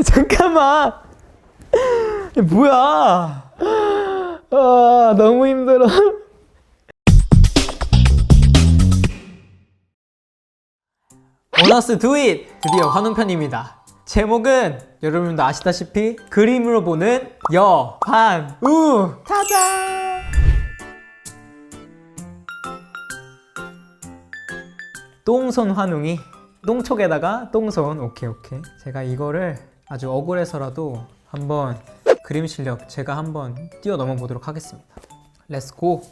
잠깐만. 뭐야? 아, 너무 힘들어. 보너스 두잇! 드디어 환웅편입니다. 제목은 여러분도 아시다시피 그림으로 보는 여환우! 짜잔! 똥손 환웅이 똥촉에다가 똥손. 오케이. 제가 이거를 아주 억울해서라도 한번 그림 실력 제가 한번 뛰어넘어 보도록 하겠습니다. 렛츠고!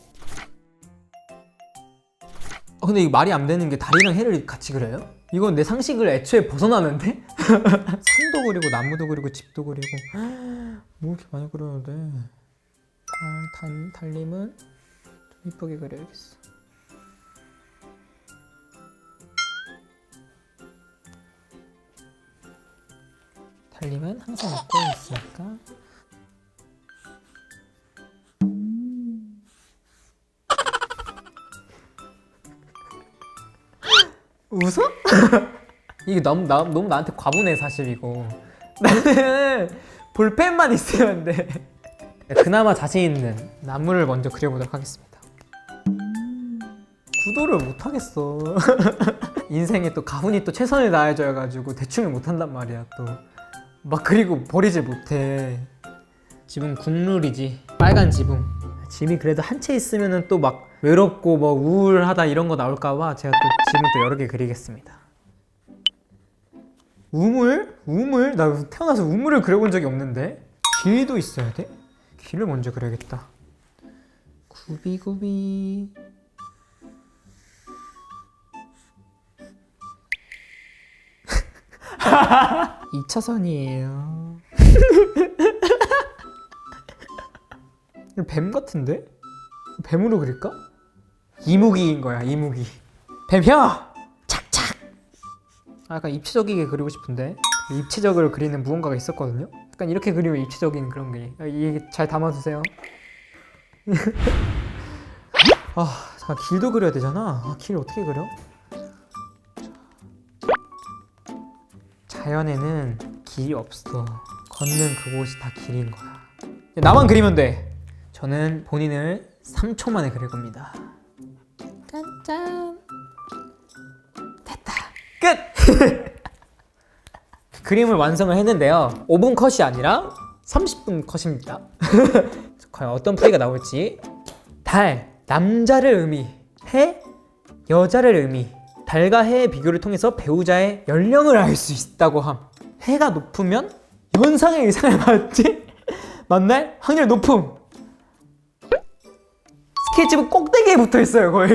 근데 이거 말이 안 되는 게 달이랑 해를 같이 그려요? 이건 내 상식을 애초에 벗어나는데? 산도 그리고 나무도 그리고 집도 그리고 뭐 이렇게 많이 그려야 돼? 달님은 좀 이쁘게 그려야겠어. 달님은 항상 웃고 있으니까. 웃어? 이게 너무 나한테 과분해 사실 이거. 나는 볼펜만 있으면 돼. 그나마 자신 있는 나무를 먼저 그려보도록 하겠습니다. 구도를 못하겠어. 인생에 또 가훈이 또 최선을 다해줘가지고 대충을 못한단 말이야 또. 막 그리고 버리질 못해. 지붕 국룰이지. 빨간 지붕. 짐이 그래도 한 채 있으면은 또 막 외롭고 뭐 우울하다 이런 거 나올까봐 제가 또 짐을 또 여러 개 그리겠습니다. 우물? 우물? 나 태어나서 우물을 그려본 적이 없는데? 길도 있어야 돼? 길을 먼저 그려야겠다. 구비구비. 이 2차선이에요. 뱀 같은데? 뱀으로 그릴까? 이무기인 거야, 이무기. 뱀혀! 착착! 약간 입체적이게 그리고 싶은데 입체적으로 그리는 무언가가 있었거든요? 약간 이렇게 그리면 입체적인 그런 게. 이게 잘 담아주세요. 잠깐 길도 그려야 되잖아. 길 어떻게 그려? 자연에는 길이 없어. 걷는 그곳이 다 길인 거야. 나만 그리면 돼. 저는 본인을 3초 만에 그릴 겁니다. 짠짠. 됐다. 끝! 그림을 완성을 했는데요. 5분 컷이 아니라 30분 컷입니다. 과연 어떤 풀이가 나올지. 달, 남자를 의미. 해, 여자를 의미. 달과 해의 비교를 통해서 배우자의 연령을 알 수 있다고 함. 해가 높으면 연상의 이상을 받지? 만날 확률 높음. 스케치북 꼭대기에 붙어 있어요, 거의.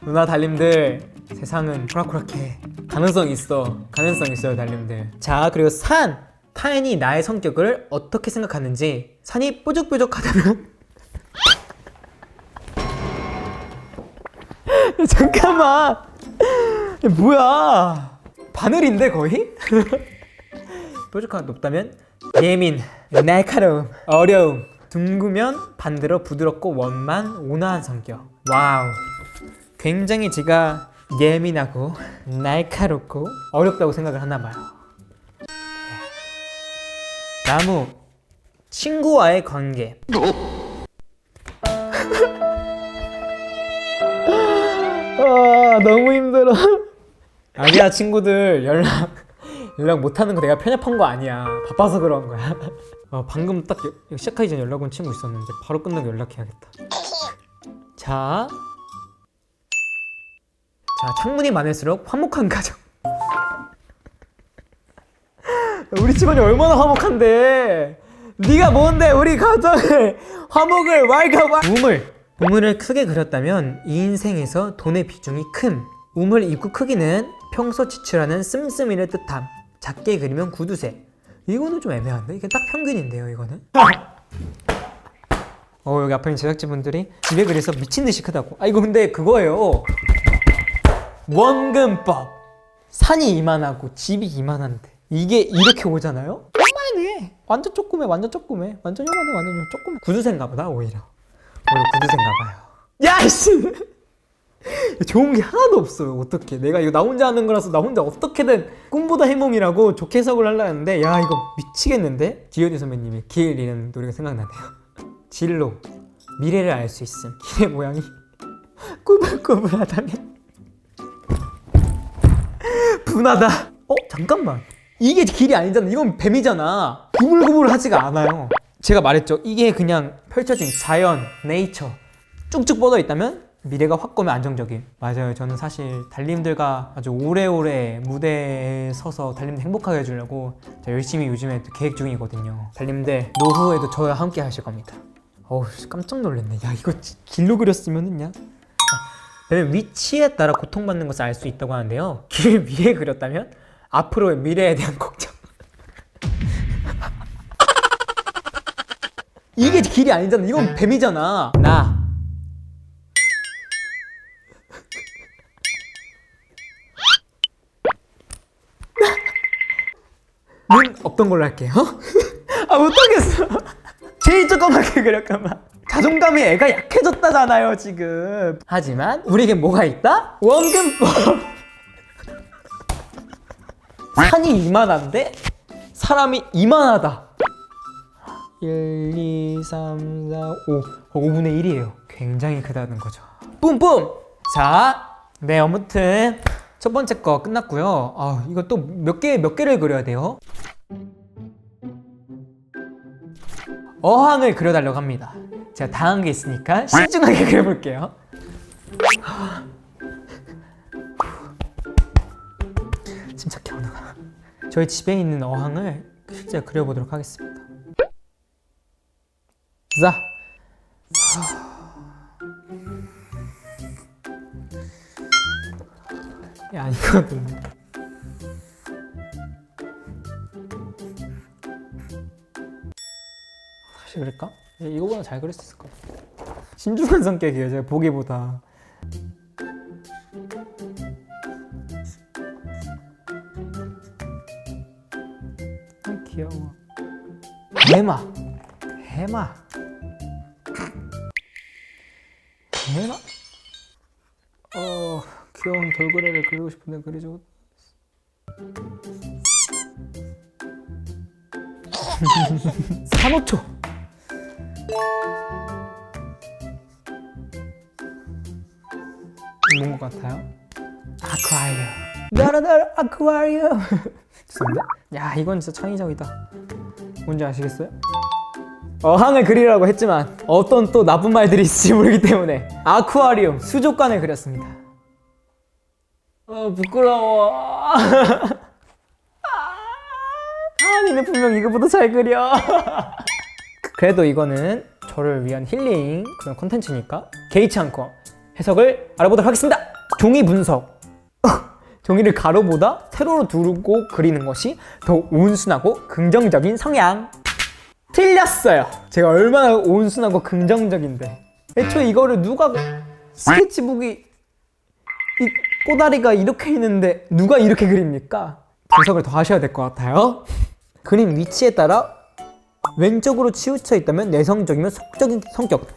누나 달님들, 세상은 호락호락해. 가능성 있어요, 달님들. 자, 그리고 타인이 나의 성격을 어떻게 생각하는지. 산이 뾰족뾰족하다면 잠깐만. 뭐야, 바늘인데 거의? 뾰족하고 높다면 예민, 날카로움, 어려움. 둥그면 반대로 부드럽고 원만, 온화한 성격. 와우. 굉장히 제가 예민하고 날카롭고 어렵다고 생각을 하나 봐요. 나무, 친구와의 관계. 너무 힘들어. 아니야, 친구들 연락 못하는 거 내가 편협한 거 아니야. 바빠서 그런 거야. 방금 딱 시작하기 전에 연락 온 친구 있었는데 바로 끝나고 연락해야겠다. 자, 창문이 많을수록 화목한 가정. 우리 집안이 얼마나 화목한데. 네가 뭔데 우리 가정을 화목을 우물을 크게 그렸다면 이 인생에서 돈의 비중이 큼. 우물 입구 크기는 평소 지출하는 씀씀이를 뜻함. 작게 그리면 구두쇠. 이거는 좀 애매한데? 이게 딱 평균인데요, 이거는. 여기 앞에 있는 제작진분들이 집에 그려서 미친듯이 크다고. 이거 근데 그거예요. 원근법. 산이 이만하고 집이 이만한데 이게 이렇게 오잖아요? 조그만해. 완전 조그매. 완전 요만해. 완전 조그매. 구두쇠인가 보다, 오히려 구두쇠인가 봐요. 야, 씨! 좋은 게 하나도 없어요. 어떻게 내가 이거 나 혼자 하는 거라서 나 혼자 어떻게든 꿈보다 해몽이라고 좋게 해석을 하려 했는데 야 이거 미치겠는데? 지효디 선배님의 길이라는 노래가 생각나네요. 진로 미래를 알 수 있음. 길의 모양이 꾸불꾸불하다면 분하다. 잠깐만, 이게 길이 아니잖아. 이건 뱀이잖아. 구불구불하지가 않아요. 제가 말했죠. 이게 그냥 펼쳐진 자연, 네이처 쭉쭉 뻗어 있다면 미래가 확고면 안정적인. 맞아요. 저는 사실 달님들과 아주 오래오래 무대에 서서 달님들 행복하게 해주려고 열심히 요즘에 계획 중이거든요. 달님들 노후에도 저와 함께 하실 겁니다. 어우 깜짝 놀랐네. 야 이거 길로 그렸으면은야. 위치에 따라 고통받는 것을 알 수 있다고 하는데요. 길 위에 그렸다면 앞으로의 미래에 대한 걱정. 이게 길이 아니잖아. 이건 뱀이잖아. 눈 없던 걸로 할게요. 못하겠어. 제일 조그맣게 그렸구만. 자존감이 애가 약해졌다잖아요 지금. 하지만 우리에겐 뭐가 있다? 원근법. 산이 이만한데 사람이 이만하다. 1, 2, 3, 4, 5 5분의 1이에요 굉장히 크다는 거죠. 뿜뿜. 자, 네 아무튼 첫 번째 거 끝났고요. 이거 또 몇 개를 그려야 돼요. 어항을 그려달라고 합니다. 제가 당한 게 있으니까 신중하게 그려볼게요. 침착해 언어가. 저희 집에 있는 어항을 실제 그려보도록 하겠습니다. 자, 아니거든요. 다시 그릴까? 이거보다 잘 그릴 수 있을 것 같아요. 신중한 성격이에요 제가 보기보다. 귀여워. 해마. 귀여운 돌고래를 그리고 싶은데 그리죠. 산호초. 뭔 것 같아요? 아쿠아리움. 나라나라 아쿠아리움. 죄송합니다. 야 이건 진짜 창의적이다. 뭔지 아시겠어요? 어항을 그리라고 했지만 어떤 또 나쁜 말들이 있을지 모르기 때문에 아쿠아리움 수족관을 그렸습니다. 부끄러워. 니는 분명 이거보다 잘 그려. 그래도 이거는 저를 위한 힐링 그런 콘텐츠니까 개의치 않고 해석을 알아보도록 하겠습니다. 종이 분석. 종이를 가로보다 세로로 두르고 그리는 것이 더 온순하고 긍정적인 성향. 틀렸어요. 제가 얼마나 온순하고 긍정적인데. 애초에 이거를 누가 스케치북이 이 꼬다리가 이렇게 있는데 누가 이렇게 그립니까? 분석을 더 하셔야 될 것 같아요. 그림 위치에 따라 왼쪽으로 치우쳐 있다면 내성적이면 속적인 성격.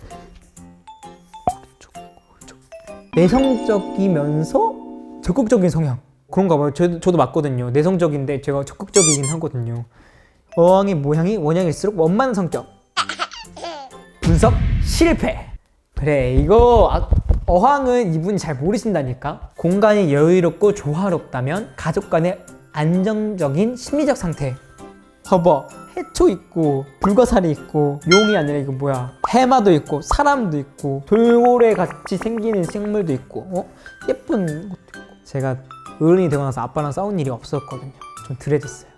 내성적이면서 적극적인 성향. 그런가 봐요. 저도 맞거든요. 내성적인데 제가 적극적이긴 하거든요. 어항의 모양이 원형일수록 원만한 성격. 분석 실패. 그래 이거 어항은 이분이 잘 모르신다니까. 공간이 여유롭고 조화롭다면 가족 간의 안정적인 심리적 상태. 봐봐, 해초 있고 불가사리 있고 용이 아니라 이거 뭐야, 해마도 있고 사람도 있고 돌고래 같이 생기는 생물도 있고 예쁜 것도 있고. 제가 어른이 되고 나서 아빠랑 싸운 일이 없었거든요. 좀 덜해졌어요.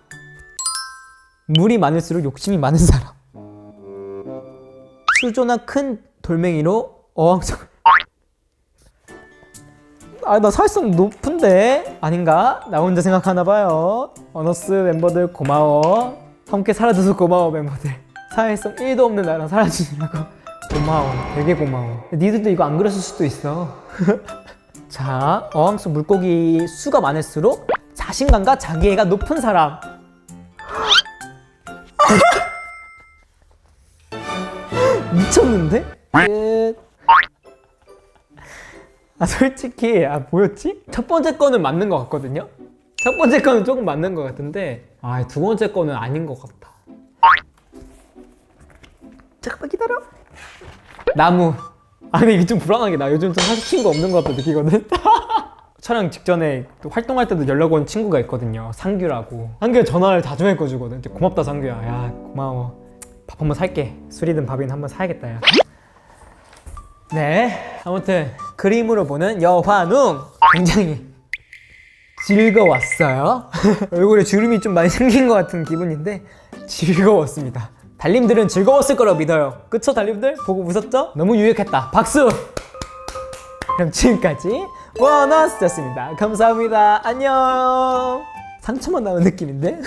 물이 많을수록 욕심이 많은 사람. 수조나 큰 돌멩이로 어항석을. 나 사회성 높은데? 아닌가? 나 혼자 생각하나봐요. 어너스 멤버들 고마워. 함께 살아줘서 고마워 멤버들. 사회성 1도 없는 나랑 살아주느라고 고마워. 되게 고마워. 니들도 이거 안 그렸을 수도 있어. 자, 어항 속 물고기 수가 많을수록 자신감과 자기애가 높은 사람. 미쳤는데? 끝. 솔직히 뭐였지? 첫 번째 거는 맞는 것 같거든요? 첫 번째 거는 조금 맞는 것 같은데 두 번째 거는 아닌 것 같아. 잠깐만 기다려. 나무. 근데 이게 좀 불안하게 나 요즘 좀 사실 친구 없는 것 같다 느끼거든? 촬영 직전에 또 활동할 때도 연락 온 친구가 있거든요. 상규라고. 상규가 전화를 자주 해주거든. 고맙다 상규야. 야 고마워. 밥 한번 살게. 술이든 밥이든 한번 사야겠다 야. 네, 아무튼 그림으로 보는 여환웅 굉장히 즐거웠어요. 얼굴에 주름이 좀 많이 생긴 것 같은 기분인데 즐거웠습니다. 달님들은 즐거웠을 거라고 믿어요. 그쵸 달님들? 보고 웃었죠? 너무 유익했다. 박수! 그럼 지금까지 원어스였습니다. 감사합니다. 안녕. 상처만 나는 느낌인데?